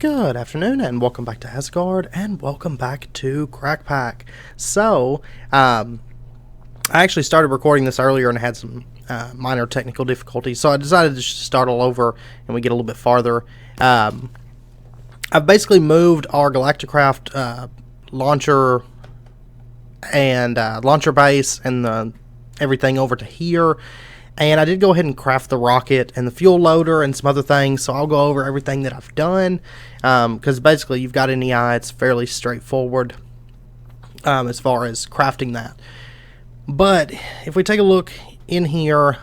Good afternoon, and welcome back to Asgaard, and welcome back to Crackpack. So, I actually started recording this earlier and had some minor technical difficulties, so I decided to just start all over and we get a little bit farther. I've basically moved our Galacticraft launcher and launcher base and everything over to here. And I did go ahead and craft the rocket and the fuel loader and some other things, so I'll go over everything that I've done, because basically you've got NEI, it's fairly straightforward as far as crafting that. But if we take a look in here,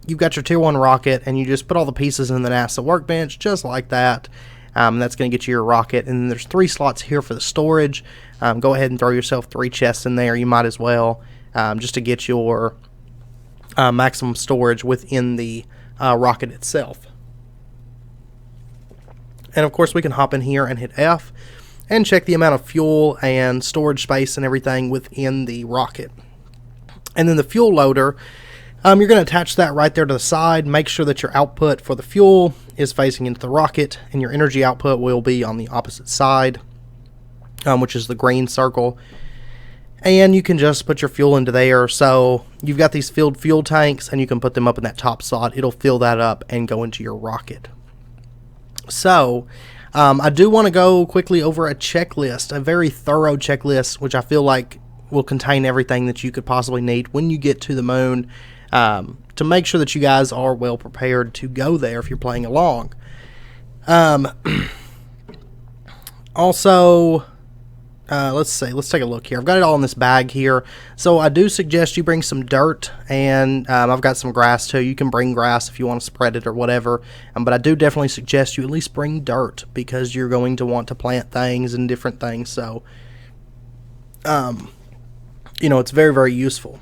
you've got your tier 1 rocket, and you just put all the pieces in the NASA workbench, just like that. That's going to get you your rocket, and then there's 3 slots here for the storage. Go ahead and throw yourself 3 chests in there, you might as well, just to get your maximum storage within the rocket itself. And of course we can hop in here and hit F and check the amount of fuel and storage space and everything within the rocket. And then the fuel loader, you're going to attach that right there to the side. Make sure that your output for the fuel is facing into the rocket, and your energy output will be on the opposite side, which is the green circle. And you can just put your fuel into there. So you've got these filled fuel tanks, and you can put them up in that top slot. It'll fill that up and go into your rocket. So I do want to go quickly over a checklist, a very thorough checklist, which I feel like will contain everything that you could possibly need when you get to the moon, to make sure that you guys are well prepared to go there if you're playing along. Also, let's take a look here. I've got it all in this bag here. So I do suggest you bring some dirt, and I've got some grass too. You can bring grass if you want to spread it or whatever. But I do definitely suggest you at least bring dirt, because you're going to want to plant things and different things. So, it's very, very useful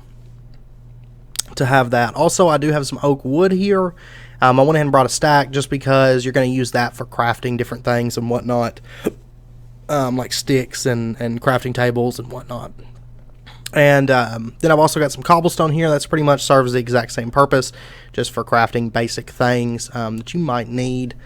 to have that. Also, I do have some oak wood here. I went ahead and brought a stack just because you're going to use that for crafting different things and whatnot. Like sticks and crafting tables and whatnot. And then I've also got some cobblestone here. That's pretty much serves the exact same purpose, just for crafting basic things that you might need.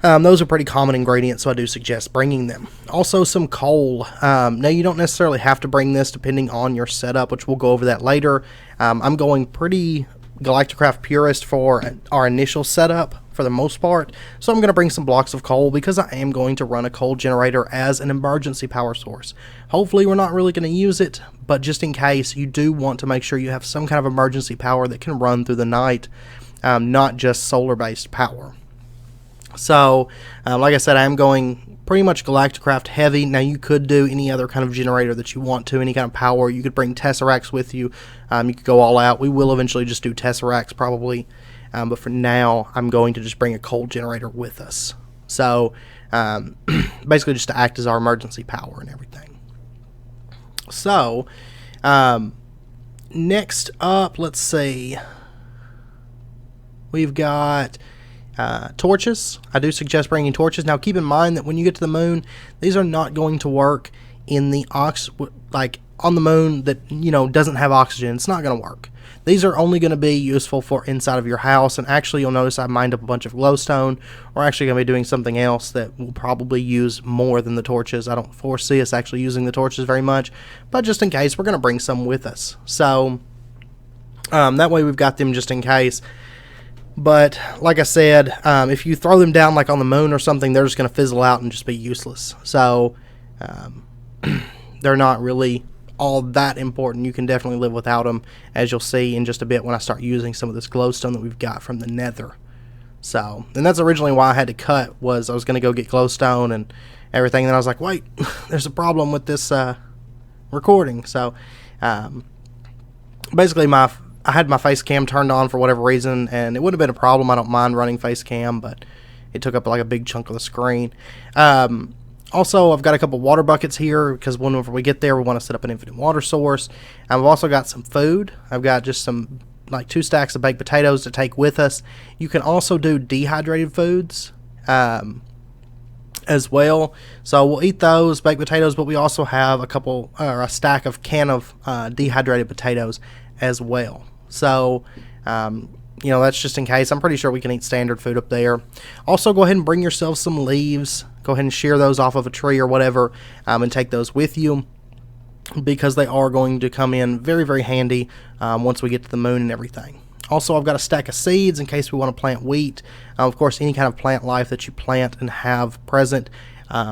Those are pretty common ingredients, so I do suggest bringing them. Also, some coal. Now, you don't necessarily have to bring this depending on your setup, which we'll go over that later. I'm going pretty Galacticraft purist for our initial setup for the most part, so I'm going to bring some blocks of coal because I am going to run a coal generator as an emergency power source. Hopefully we're not really going to use it, but just in case, you do want to make sure you have some kind of emergency power that can run through the night, not just solar based power. So like I said, I am going pretty much Galacticraft heavy. Now, you could do any other kind of generator that you want to, any kind of power. You could bring Tesseracts with you. You could go all out. We will eventually just do Tesseracts probably. But for now, I'm going to just bring a coal generator with us. So, basically just to act as our emergency power and everything. So, next up, let's see. We've got torches. I do suggest bringing torches. Now, keep in mind that when you get to the moon, these are not going to work in the on the moon that, doesn't have oxygen. It's not going to work. These are only going to be useful for inside of your house, and actually you'll notice I mined up a bunch of glowstone. We're actually going to be doing something else that will probably use more than the torches. I don't foresee us actually using the torches very much, but just in case, we're going to bring some with us. So, that way we've got them just in case. But, like I said, if you throw them down like on the moon or something, they're just going to fizzle out and just be useless. So, they're not really all that important. You can definitely live without them, as you'll see in just a bit when I start using some of this glowstone that we've got from the nether. So, and that's originally why I had to cut, was I was going to go get glowstone and everything, and then I was like, wait, there's a problem with this recording. So, basically I had my face cam turned on for whatever reason, and it would have been a problem. I don't mind running face cam, but it took up like a big chunk of the screen. Also, I've got a couple water buckets here, because whenever we get there, we want to set up an infinite water source. And I've also got some food. I've got just some, 2 stacks of baked potatoes to take with us. You can also do dehydrated foods as well. So we'll eat those, baked potatoes, but we also have a stack of dehydrated potatoes as well. So you know, that's just in case. I'm pretty sure we can eat standard food up there. Also, go ahead and bring yourself some leaves. Go ahead and shear those off of a tree or whatever, and take those with you, because they are going to come in very, very handy once we get to the moon and everything. Also, I've got a stack of seeds in case we want to plant wheat. Of course, any kind of plant life that you plant and have present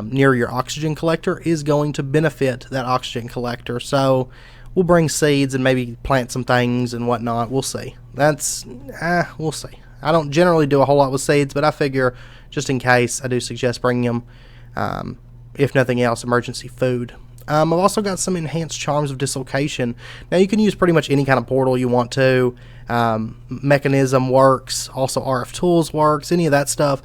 near your oxygen collector is going to benefit that oxygen collector. So we'll bring seeds and maybe plant some things and whatnot. We'll see. We'll see. I don't generally do a whole lot with seeds, but I figure just in case, I do suggest bringing them, if nothing else, emergency food. I've also got some enhanced charms of dislocation. Now you can use pretty much any kind of portal you want to. Mechanism works, also RF tools works, any of that stuff.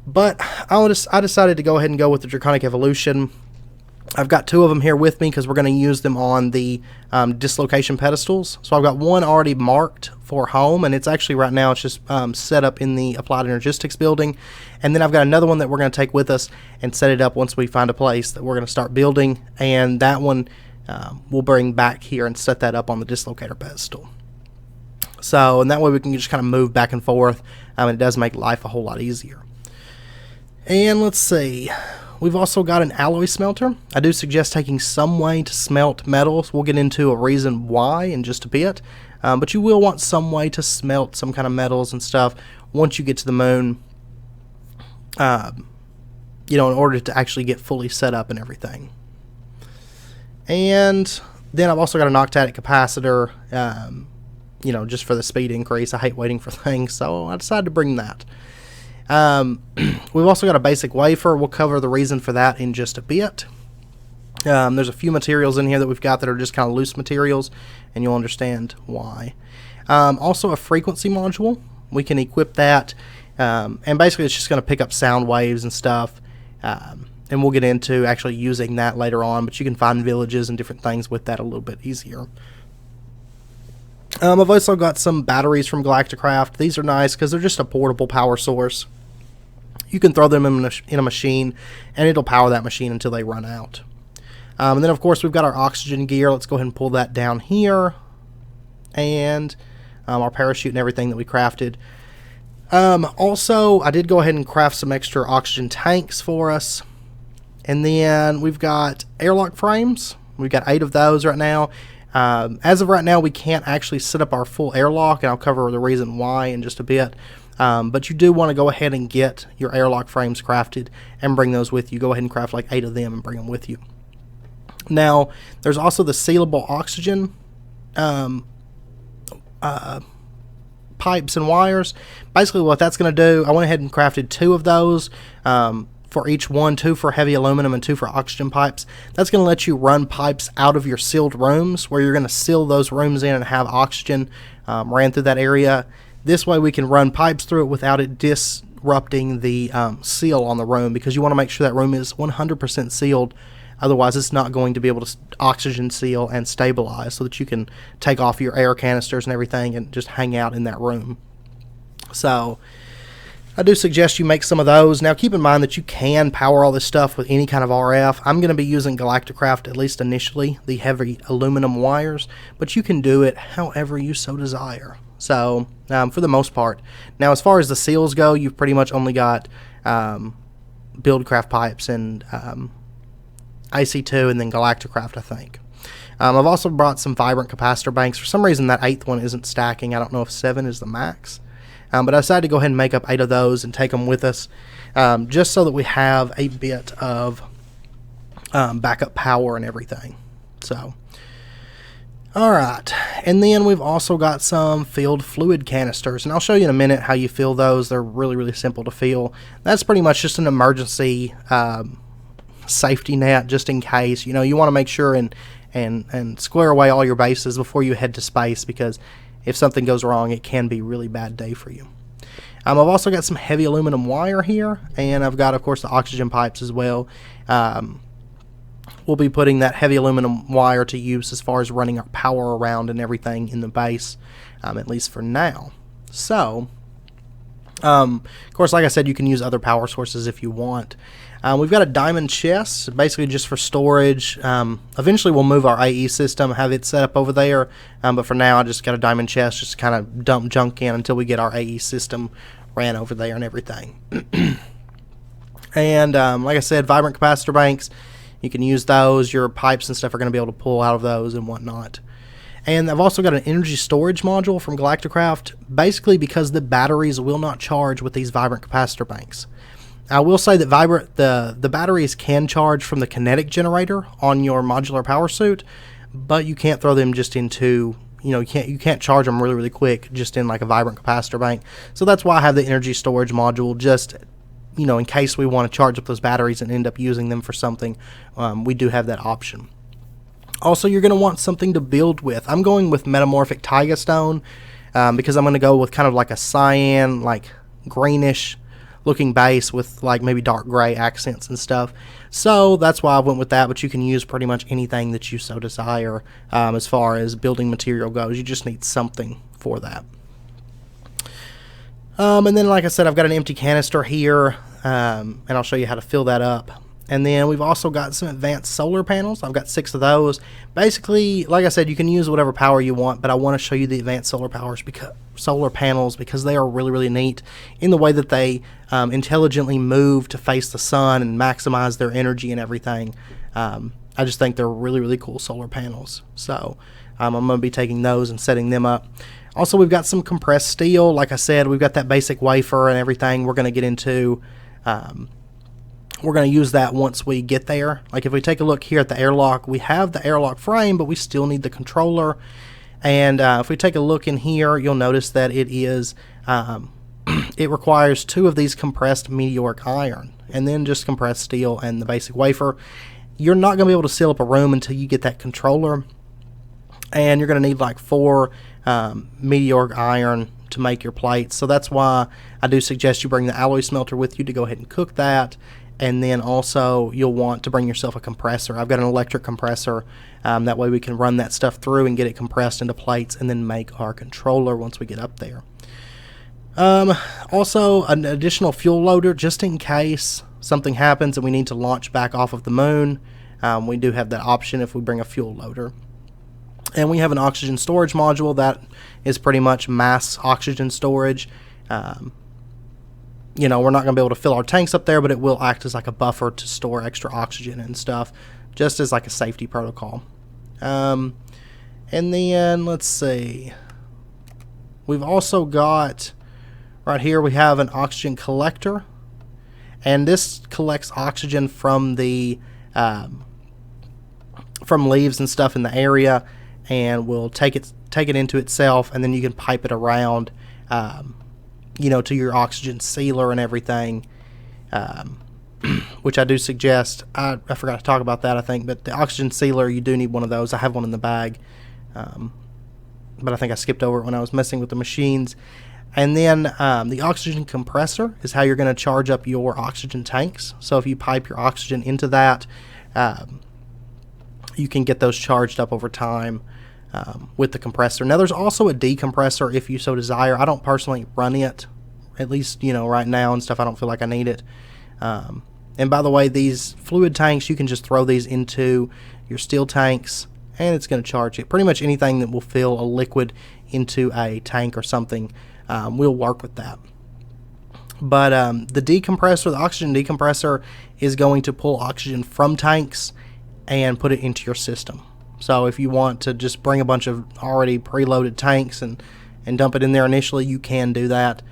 But I decided to go ahead and go with the Draconic Evolution. I've got 2 of them here with me because we're going to use them on the dislocation pedestals. So I've got one already marked for home, and it's actually right now it's just set up in the Applied Energistics building. And then I've got another one that we're going to take with us and set it up once we find a place that we're going to start building. And that one we'll bring back here and set that up on the dislocator pedestal. So, and that way we can just kind of move back and forth, and it does make life a whole lot easier. And let's see, we've also got an alloy smelter. I do suggest taking some way to smelt metals. We'll get into a reason why in just a bit, but you will want some way to smelt some kind of metals and stuff once you get to the moon, you know, in order to actually get fully set up and everything. And then I've also got an octatic capacitor, you know, just for the speed increase. I hate waiting for things, so I decided to bring that. We've also got a basic wafer. We'll cover the reason for that in just a bit. There's a few materials in here that we've got that are just kind of loose materials, and you'll understand why. Also a frequency module. We can equip that, and basically it's just going to pick up sound waves and stuff, and we'll get into actually using that later on, but you can find villages and different things with that a little bit easier. I've also got some batteries from Galacticraft. These are nice because they're just a portable power source. You can throw them in a machine, and it'll power that machine until they run out. And then, of course, we've got our oxygen gear. Let's go ahead and pull that down here. And our parachute and everything that we crafted. Also, I did go ahead and craft some extra oxygen tanks for us. And then we've got airlock frames. We've got 8 of those right now. As of right now, we can't actually set up our full airlock, and I'll cover the reason why in just a bit. But you do want to go ahead and get your airlock frames crafted and bring those with you. Go ahead and craft like 8 of them and bring them with you. Now, there's also the sealable oxygen pipes and wires. Basically, what that's going to do, I went ahead and crafted 2 of those. For each one, 2 for heavy aluminum and 2 for oxygen pipes. That's going to let you run pipes out of your sealed rooms, where you're going to seal those rooms in and have oxygen ran through that area. This way we can run pipes through it without it disrupting the seal on the room, because you want to make sure that room is 100% sealed. Otherwise, it's not going to be able to oxygen seal and stabilize, so that you can take off your air canisters and everything and just hang out in that room. So I do suggest you make some of those. Now, keep in mind that you can power all this stuff with any kind of RF. I'm going to be using Galacticraft, at least initially, the heavy aluminum wires, but you can do it however you so desire. So, for the most part. Now, as far as the seals go, you've pretty much only got Buildcraft pipes and IC2 and then Galacticraft, I think. I've also brought some vibrant capacitor banks. For some reason, that 8th one isn't stacking. I don't know if 7 is the max. But I decided to go ahead and make up 8 of those and take them with us, just so that we have a bit of backup power and everything. So, alright, and then we've also got some filled fluid canisters, and I'll show you in a minute how you fill those. They're really, really simple to fill. That's pretty much just an emergency safety net, just in case. You know, you want to make sure and square away all your bases before you head to space, because if something goes wrong, it can be a really bad day for you. I've also got some heavy aluminum wire here, and I've got, of course, the oxygen pipes as well. We'll be putting that heavy aluminum wire to use as far as running our power around and everything in the base, at least for now. So, Of course, like I said, you can use other power sources if you want. We've got a diamond chest, basically just for storage. Eventually we'll move our AE system, have it set up over there, but for now I just got a diamond chest, just to kind of dump junk in until we get our AE system ran over there and everything. And like I said, vibrant capacitor banks, you can use those. Your pipes and stuff are going to be able to pull out of those and whatnot. And I've also got an energy storage module from Galacticraft, basically because the batteries will not charge with these vibrant capacitor banks. I will say that the batteries can charge from the kinetic generator on your modular power suit, but you can't throw them just into, you can't charge them really quick just in like a vibrant capacitor bank. So that's why I have the energy storage module, just in case we want to charge up those batteries and end up using them for something. We do have that option. Also, you're going to want something to build with. I'm going with metamorphic taiga stone because I'm going to go with kind of like a cyan, like greenish looking base with like maybe dark gray accents and stuff. So that's why I went with that, but you can use pretty much anything that you so desire as far as building material goes. You just need something for that. And then, like I said, I've got an empty canister here, and I'll show you how to fill that up. And then we've also got some advanced solar panels. I've got 6 of those. Basically, like I said, you can use whatever power you want, but I want to show you the advanced solar panels because they are really neat in the way that they intelligently move to face the sun and maximize their energy and everything. I just think they're really cool solar panels. So I'm going to be taking those and setting them up. Also, we've got some compressed steel. Like I said, we've got that basic wafer and everything we're going to get into. We're going to use that once we get there. Like if we take a look here at the airlock, we have the airlock frame, but we still need the controller. And if we take a look in here, you'll notice that it is it requires 2 of these compressed meteoric iron and then just compressed steel and the basic wafer. You're not going to be able to seal up a room until you get that controller, and you're going to need like 4 meteoric iron to make your plates. So that's why I do suggest you bring the alloy smelter with you to go ahead and cook that. And then also you'll want to bring yourself a compressor. I've got an electric compressor. That way we can run that stuff through and get it compressed into plates and then make our controller once we get up there. Also, an additional fuel loader just in case something happens and we need to launch back off of the moon. We do have that option if we bring a fuel loader. And we have an oxygen storage module that is pretty much mass oxygen storage. We're not going to be able to fill our tanks up there, but it will act as like a buffer to store extra oxygen and stuff, just as like a safety protocol. And then, let's see. We've also got, right here, we have an oxygen collector. And this collects oxygen from the, from leaves and stuff in the area, and will take it into itself, and then you can pipe it around, to your oxygen sealer and everything, which I do suggest. I forgot to talk about that, I think, but the oxygen sealer, you do need one of those. I have one in the bag, but I think I skipped over it when I was messing with the machines. And then the oxygen compressor is how you're going to charge up your oxygen tanks. So if you pipe your oxygen into that, you can get those charged up over time with the compressor. Now there's also a decompressor if you so desire. I don't personally run it, at least right now and stuff. I don't feel like I need it. And by the way, these fluid tanks, you can just throw these into your steel tanks and it's going to charge it. Pretty much anything that will fill a liquid into a tank or something will work with that. But the decompressor, the oxygen decompressor, is going to pull oxygen from tanks and put it into your system. So if you want to just bring a bunch of already preloaded tanks and dump it in there initially, you can do that.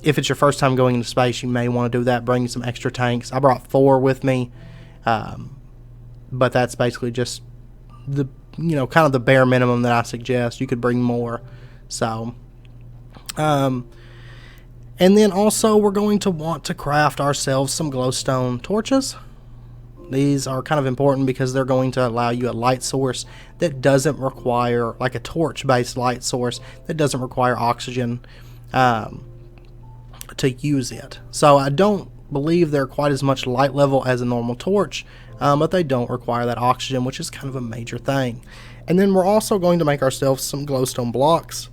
If it's your first time going into space, you may want to do that, bring some extra tanks. I brought 4 with me, but that's basically just the kind of the bare minimum that I suggest. You could bring more. So, and then also we're going to want to craft ourselves some glowstone torches. These are kind of important because they're going to allow you a light source that doesn't require, like a torch-based light source that doesn't require oxygen to use it. So I don't believe they're quite as much light level as a normal torch, but they don't require that oxygen, which is kind of a major thing. And then we're also going to make ourselves some glowstone blocks.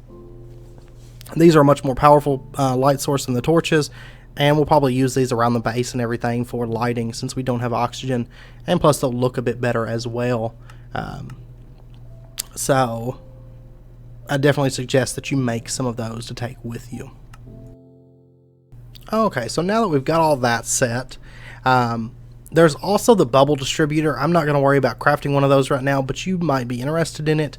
These are a much more powerful light source than the torches, and we'll probably use these around the base and everything for lighting since we don't have oxygen, and plus they'll look a bit better as well. So I definitely suggest that you make some of those to take with you. Okay, so now that we've got all that set, there's also the bubble distributor. I'm not going to worry about crafting one of those right now, but you might be interested in it.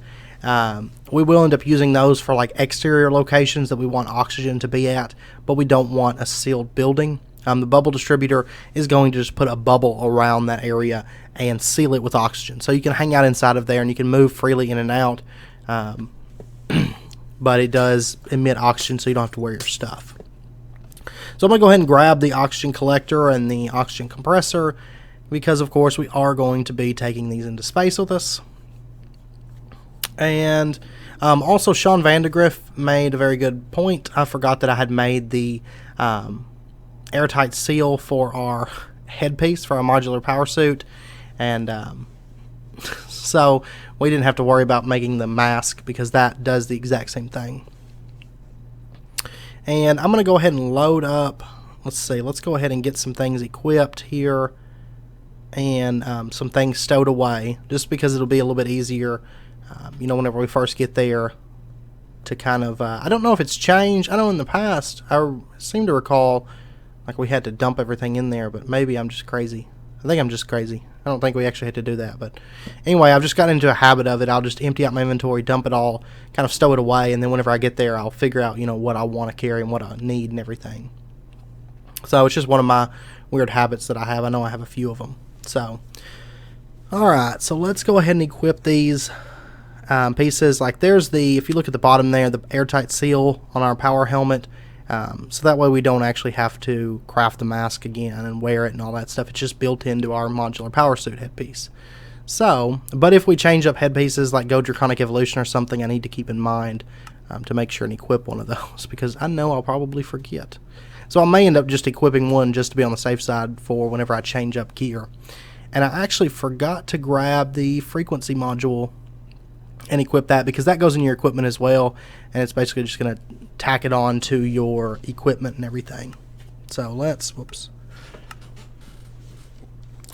We will end up using those for like exterior locations that we want oxygen to be at, but we don't want a sealed building. The bubble distributor is going to just put a bubble around that area and seal it with oxygen. So you can hang out inside of there and you can move freely in and out, but it does emit oxygen so you don't have to wear your stuff. So I'm going to go ahead and grab the oxygen collector and the oxygen compressor because, of course, we are going to be taking these into space with us. And also, Sean Vandegrift made a very good point. I forgot that I had made the airtight seal for our headpiece for our modular power suit. And so we didn't have to worry about making the mask because that does the exact same thing. And I'm going to go ahead and load up. Let's see. Let's go ahead and get some things equipped here. And some things stowed away. Just because it'll be a little bit easier, whenever we first get there. To kind of, I don't know if it's changed. I know in the past, I seem to recall, like we had to dump everything in there. But maybe I'm just crazy. I think I'm just crazy. I don't think we actually had to do that. But anyway, I've just gotten into a habit of it. I'll just empty out my inventory, dump it all, kind of stow it away, and then whenever I get there, I'll figure out, what I want to carry and what I need and everything. So it's just one of my weird habits that I have. I know I have a few of them. So, alright, so let's go ahead and equip these pieces. Like there's if you look at the bottom there, the airtight seal on our power helmet. So that way we don't actually have to craft the mask again and wear it and all that stuff. It's just built into our modular power suit headpiece. So, but if we change up headpieces like Go Draconic Evolution or something, I need to keep in mind to make sure and equip one of those because I know I'll probably forget. So I may end up just equipping one just to be on the safe side for whenever I change up gear. And I actually forgot to grab the frequency module and equip that because that goes in your equipment as well, and it's basically just going to tack it on to your equipment and everything. So let's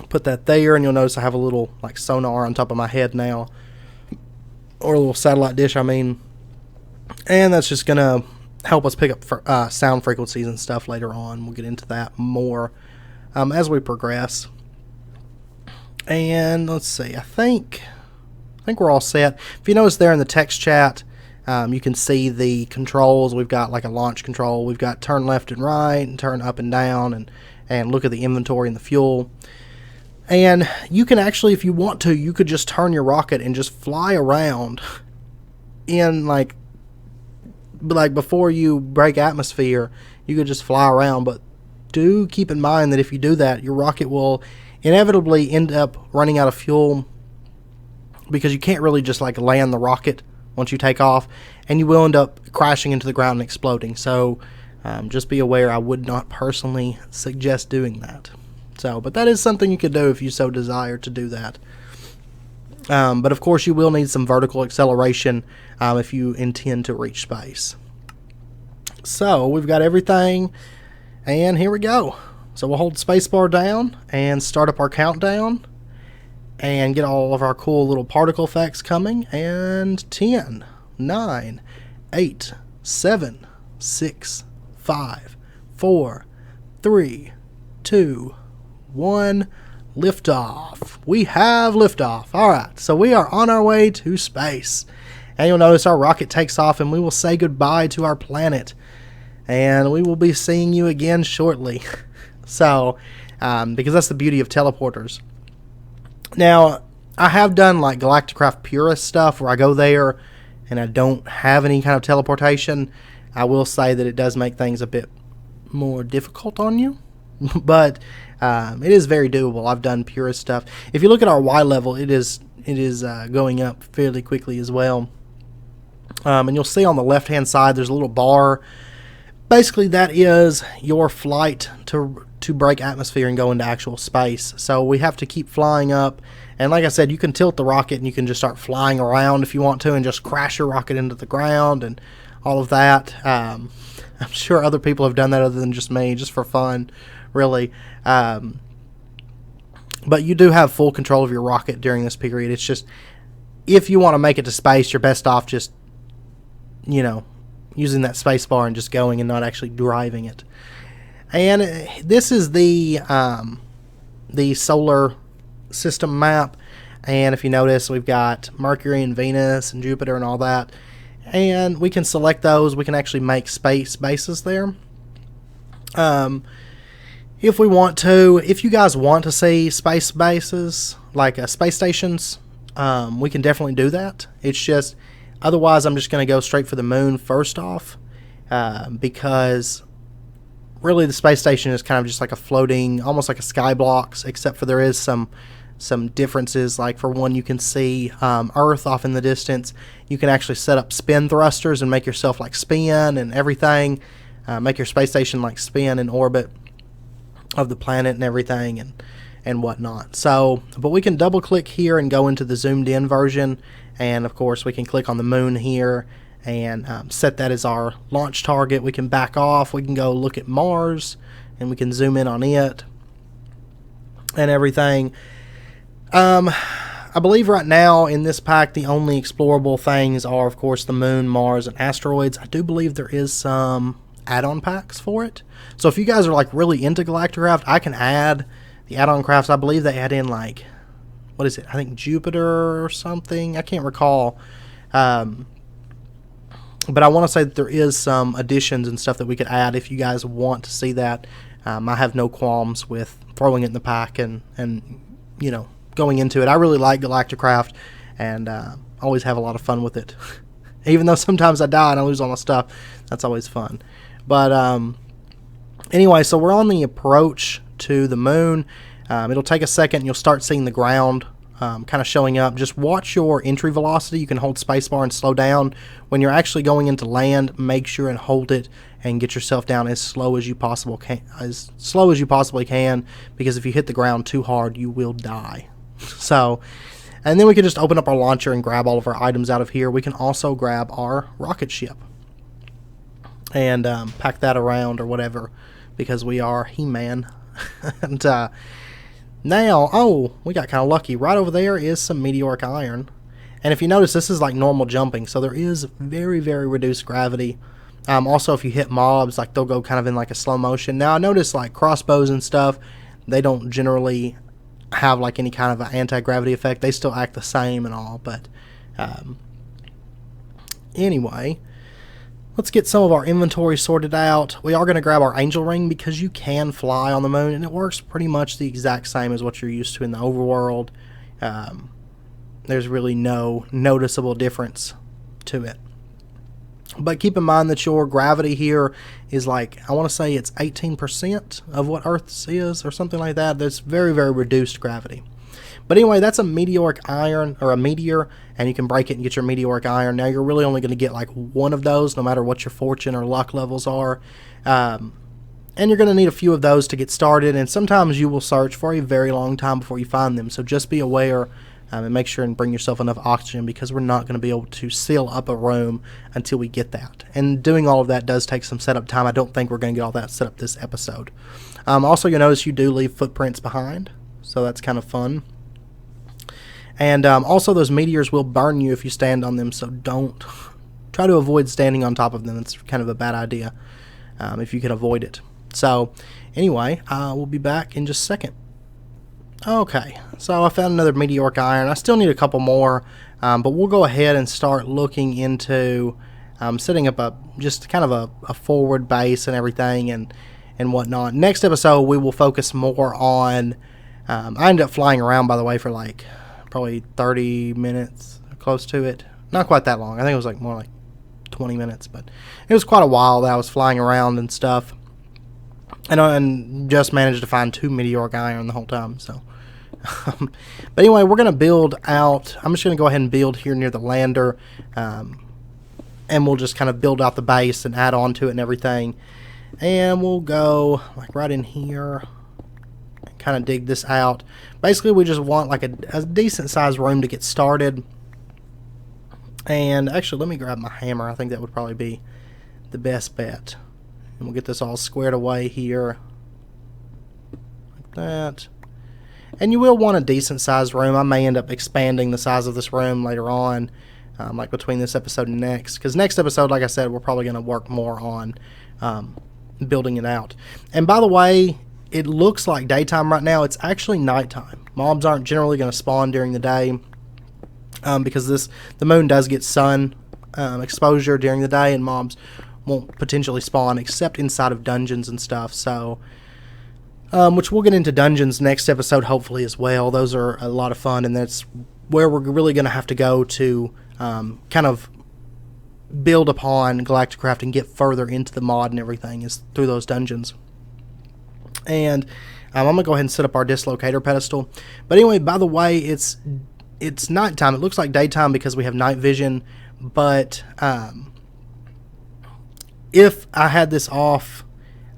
put that there, and you'll notice I have a little like sonar on top of my head now, or a little satellite dish I mean, and that's just going to help us pick up sound frequencies and stuff later on. We'll get into that more as we progress. And let's see, I think we're all set. If you notice there in the text chat, you can see the controls. We've got like a launch control. We've got turn left and right and turn up and down and look at the inventory and the fuel. And you can actually, if you want to, you could just turn your rocket and just fly around in like before you break atmosphere, you could just fly around. But do keep in mind that if you do that, your rocket will inevitably end up running out of fuel because you can't really just like land the rocket once you take off, and you will end up crashing into the ground and exploding. So just be aware, I would not personally suggest doing that. So, but that is something you could do if you so desire to do that. But of course you will need some vertical acceleration if you intend to reach space. So we've got everything, and here we go. So we'll hold spacebar down and start up our countdown and get all of our cool little particle effects coming. And 10, 9, 8, 7, 6, 5, 4, 3, 2, 1, liftoff. We have liftoff. Alright, so we are on our way to space. And you'll notice our rocket takes off and we will say goodbye to our planet. And we will be seeing you again shortly. So, because that's the beauty of teleporters. Now, I have done like Galacticraft Purist stuff where I go there and I don't have any kind of teleportation. I will say that it does make things a bit more difficult on you. But it is very doable. I've done Purist stuff. If you look at our Y level, it is going up fairly quickly as well. And you'll see on the left-hand side there's a little bar. Basically, that is your flight to break atmosphere and go into actual space. So we have to keep flying up. And like I said, you can tilt the rocket and you can just start flying around if you want to and just crash your rocket into the ground and all of that. I'm sure other people have done that other than just me, just for fun, really. But you do have full control of your rocket during this period. It's just, if you want to make it to space, you're best off just, using that space bar and just going and not actually driving it. And this is the solar system map. And if you notice, we've got Mercury and Venus and Jupiter and all that. And we can select those. We can actually make space bases there. If we want to, if you guys want to see space bases, like space stations, we can definitely do that. It's just, otherwise I'm just going to go straight for the moon first off, because really the space station is kind of just like a floating, almost like a sky blocks, except for there is some differences. Like for one, you can see Earth off in the distance. You can actually set up spin thrusters and make yourself like spin and everything, make your space station like spin in orbit of the planet and everything and whatnot. So, but we can double click here and go into the zoomed in version, and of course we can click on the moon here and set that as our launch target. We can back off, we can go look at Mars, and we can zoom in on it and everything. I believe right now in this pack the only explorable things are of course the moon, Mars, and asteroids. I do believe there is some add-on packs for it. So if you guys are like really into Galacticraft, I can add the add-on crafts. I believe they add in like, what is it? I think Jupiter or something. I can't recall. But I want to say that there is some additions and stuff that we could add if you guys want to see that. I have no qualms with throwing it in the pack and going into it. I really like Galacticraft and always have a lot of fun with it. Even though sometimes I die and I lose all my stuff, that's always fun. But anyway, so we're on the approach to the moon. It'll take a second. You'll start seeing the ground kind of showing up. Just watch your entry velocity. You can hold spacebar and slow down. When you're actually going into land, make sure and hold it and get yourself down as slow as you possibly can, because if you hit the ground too hard, you will die. So, and then we can just open up our launcher and grab all of our items out of here. We can also grab our rocket ship and pack that around or whatever, because we are He-Man. And now, we got kind of lucky. Right over there is some meteoric iron. And if you notice, this is like normal jumping, so there is very, very reduced gravity. Also, if you hit mobs, like they'll go kind of in like a slow motion. Now, I notice like crossbows and stuff, they don't generally have like any kind of an anti-gravity effect. They still act the same and all, but anyway, let's get some of our inventory sorted out. We are going to grab our angel ring because you can fly on the moon, and it works pretty much the exact same as what you're used to in the overworld. There's really no noticeable difference to it. But keep in mind that your gravity here is like, I want to say it's 18% of what Earth's is or something like that. There's very, very reduced gravity. But anyway, that's a meteoric iron, or a meteor, and you can break it and get your meteoric iron. Now, you're really only going to get like one of those, no matter what your fortune or luck levels are. And you're going to need a few of those to get started, and sometimes you will search for a very long time before you find them. So just be aware and make sure and bring yourself enough oxygen, because we're not going to be able to seal up a room until we get that. And doing all of that does take some setup time. I don't think we're going to get all that set up this episode. Also, you'll notice you do leave footprints behind, so that's kind of fun. And also, those meteors will burn you if you stand on them, so don't try to avoid standing on top of them. It's kind of a bad idea if you can avoid it. So anyway, we'll be back in just a second. Okay, so I found another meteoric iron. I still need a couple more, but we'll go ahead and start looking into setting up just kind of a forward base and everything and whatnot. Next episode, we will focus more on. I ended up flying around, by the way, for like probably 30 minutes, close to it. Not quite that long. I think it was like more like 20 minutes, but it was quite a while that I was flying around and stuff. And just managed to find 2 meteoric iron the whole time, so. But anyway, we're going to build out. I'm just going to go ahead and build here near the lander, and we'll just kind of build out the base and add on to it and everything. And we'll go like right in here and kind of dig this out. Basically, we just want like a decent sized room to get started. And actually, let me grab my hammer. I think that would probably be the best bet. And we'll get this all squared away here. Like that. And you will want a decent sized room. I may end up expanding the size of this room later on, like between this episode and next. Because next episode, like I said, we're probably going to work more on building it out. And by the way, it looks like daytime right now. It's actually nighttime. Mobs aren't generally going to spawn during the day. Because the moon does get sun exposure during the day, and mobs won't potentially spawn except inside of dungeons and stuff. So, which we'll get into dungeons next episode hopefully as well. Those are a lot of fun, and that's where we're really going to have to go to kind of build upon Galacticraft and get further into the mod and everything is through those dungeons. And I'm going to go ahead and set up our dislocator pedestal. But anyway, by the way, it's nighttime. It looks like daytime because we have night vision, but if I had this off,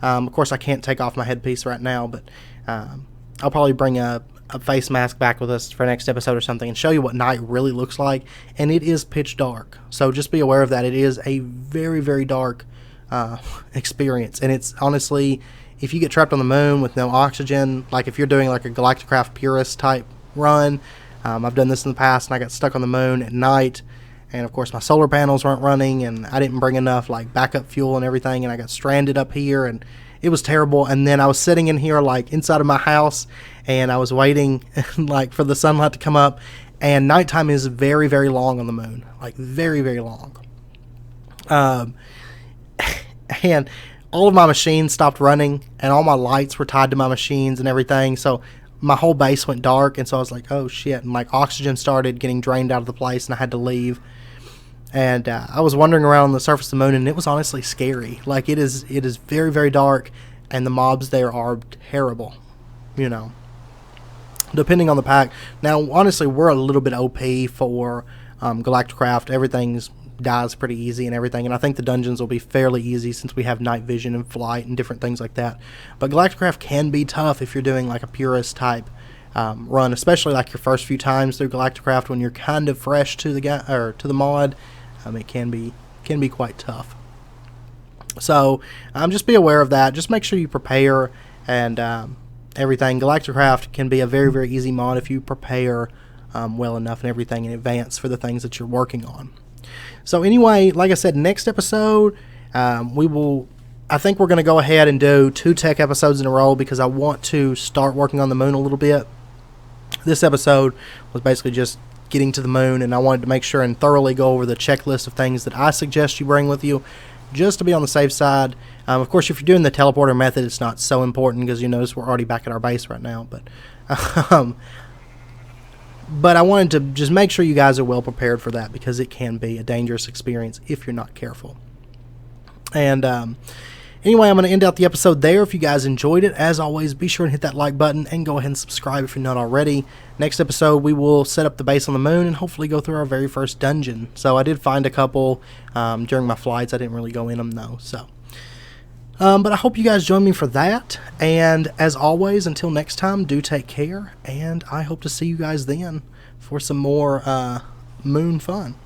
of course I can't take off my headpiece right now, but I'll probably bring a face mask back with us for next episode or something and show you what night really looks like. And it is pitch dark, so just be aware of that. It is a very, very dark experience, and it's honestly, if you get trapped on the moon with no oxygen, like if you're doing like a Galacticraft purist type run, I've done this in the past, and I got stuck on the moon at night, and of course my solar panels weren't running, and I didn't bring enough like backup fuel and everything, and I got stranded up here, and it was terrible. And then I was sitting in here like inside of my house, and I was waiting like for the sunlight to come up, and nighttime is very, very long on the moon, like very, very long. And all of my machines stopped running, and all my lights were tied to my machines and everything, so my whole base went dark. And so I was like, oh shit, and like oxygen started getting drained out of the place, and I had to leave. And I was wandering around on the surface of the moon, and it was honestly scary. Like it is very, very dark, and the mobs there are terrible, you know, depending on the pack. Now honestly, we're a little bit OP for Galacticraft. Everything's dies pretty easy and everything, and I think the dungeons will be fairly easy since we have night vision and flight and different things like that. But Galacticraft can be tough if you're doing like a purist type run, especially like your first few times through Galacticraft when you're kind of fresh to the mod. It can be quite tough. So just be aware of that. Just make sure you prepare and everything. Galacticraft can be a very, very easy mod if you prepare well enough and everything in advance for the things that you're working on. So anyway, like I said, next episode, I think we're going to go ahead and do 2 tech episodes in a row because I want to start working on the moon a little bit. This episode was basically just getting to the moon, and I wanted to make sure and thoroughly go over the checklist of things that I suggest you bring with you, just to be on the safe side. Of course, if you're doing the teleporter method, it's not so important because you notice we're already back at our base right now, but I wanted to just make sure you guys are well prepared for that because it can be a dangerous experience if you're not careful. And anyway, I'm going to end out the episode there. If you guys enjoyed it, as always, be sure and hit that like button and go ahead and subscribe if you're not already. Next episode, we will set up the base on the moon and hopefully go through our very first dungeon. So I did find a couple during my flights. I didn't really go in them though. So, but I hope you guys join me for that. And as always, until next time, do take care. And I hope to see you guys then for some more moon fun.